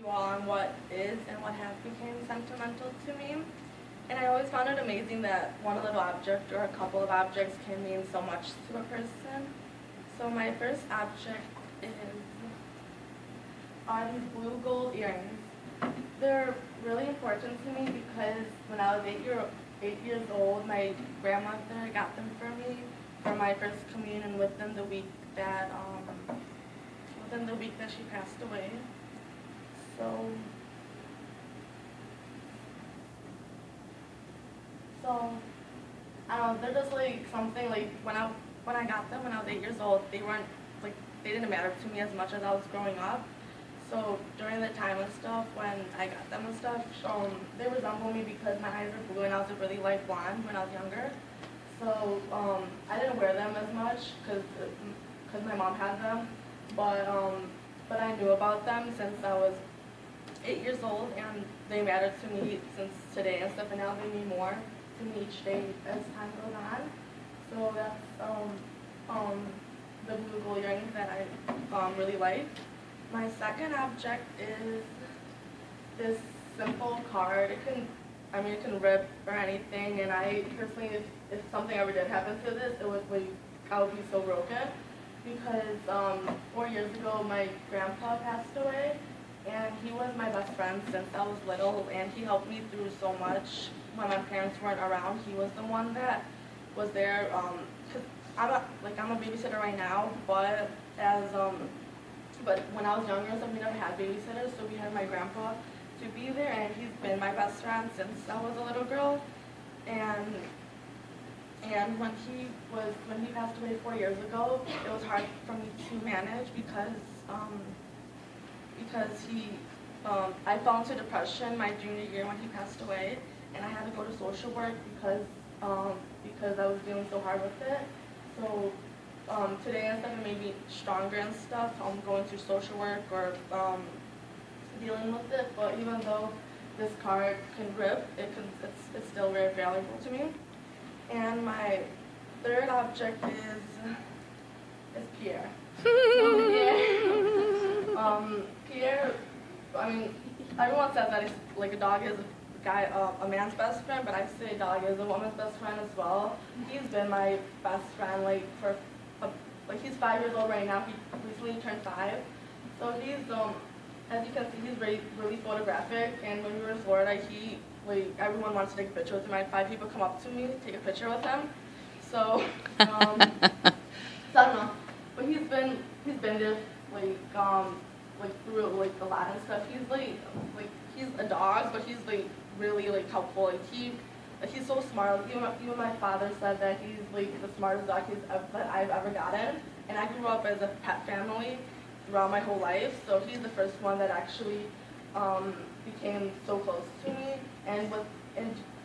on what is and what has become sentimental to me. And I always found it amazing that one little object or a couple of objects can mean so much to a person. So my first object are these blue gold earrings. They're really important to me because when I was 8 years old, my grandmother got them for me for my first communion within the week that she passed away. So I don't know, they're just like something like when I got them when I was 8 years old, they didn't matter to me as much as I was growing up. So during the time and stuff when I got them and stuff, they resemble me because my eyes are blue and I was a really light blonde when I was younger. So I didn't wear them as much because my mom had them, but I knew about them since I was 8 years old, and they mattered to me since today and stuff, and now they mean more to me each day as time goes on. So that's the blue gold earrings that I really like. My second object is this simple card. It can rip or anything, and I personally, if something ever did happen to this, I would be so broken because 4 years ago my grandpa passed away, and he was my best friend since I was little, and he helped me through so much when my parents weren't around. He was the one that was there. Cause I'm a babysitter right now, but when I was younger, so we never had babysitters, so we had my grandpa to be there, and he's been my best friend since I was a little girl. And when he passed away 4 years ago, it was hard for me to manage because I fell into depression my junior year when he passed away, and I had to go to social work because I was dealing so hard with it. So today and stuff, it made me stronger and stuff. Going through social work or dealing with it. But even though this card can rip, it's still very valuable to me. And my third object is Pierre. Pierre, I mean, everyone says that a dog is a man's best friend, but I say dog is a woman's best friend as well. He's been my best friend he's 5 years old right now. He recently turned 5. So he's as you can see, he's really photographic. And when we were in Florida, everyone wants to take a picture with him. I had 5 people come up to me to take a picture with him. So so I don't know, but he's been there through a lot and stuff. He's a dog, but he's really helpful. He's so smart. Even my father said that he's the smartest dog that I've ever gotten. And I grew up as a pet family throughout my whole life, so he's the first one that actually became so close to me. And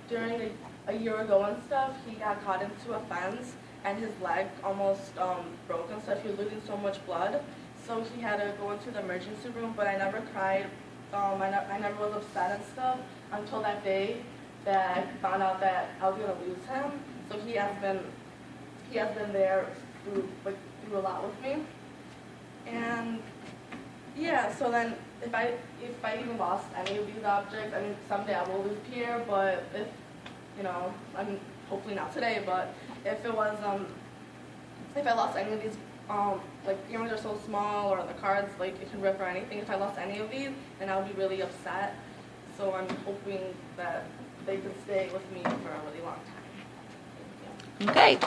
during a year ago and stuff, he got caught into a fence and his leg almost broke and stuff. He was losing so much blood, so he had to go into the emergency room. But I never cried. I never was upset and stuff until that day that I found out that I was gonna lose him. So he has been there through a lot with me. And yeah, so then if I even lost any of these objects, I mean, someday I will lose Pierre, but I mean, hopefully not today, but if I lost any of these, earrings are so small, or the cards, it can rip or anything, if I lost any of these, then I would be really upset. So I'm hoping that they can stay with me for a really long time. Okay.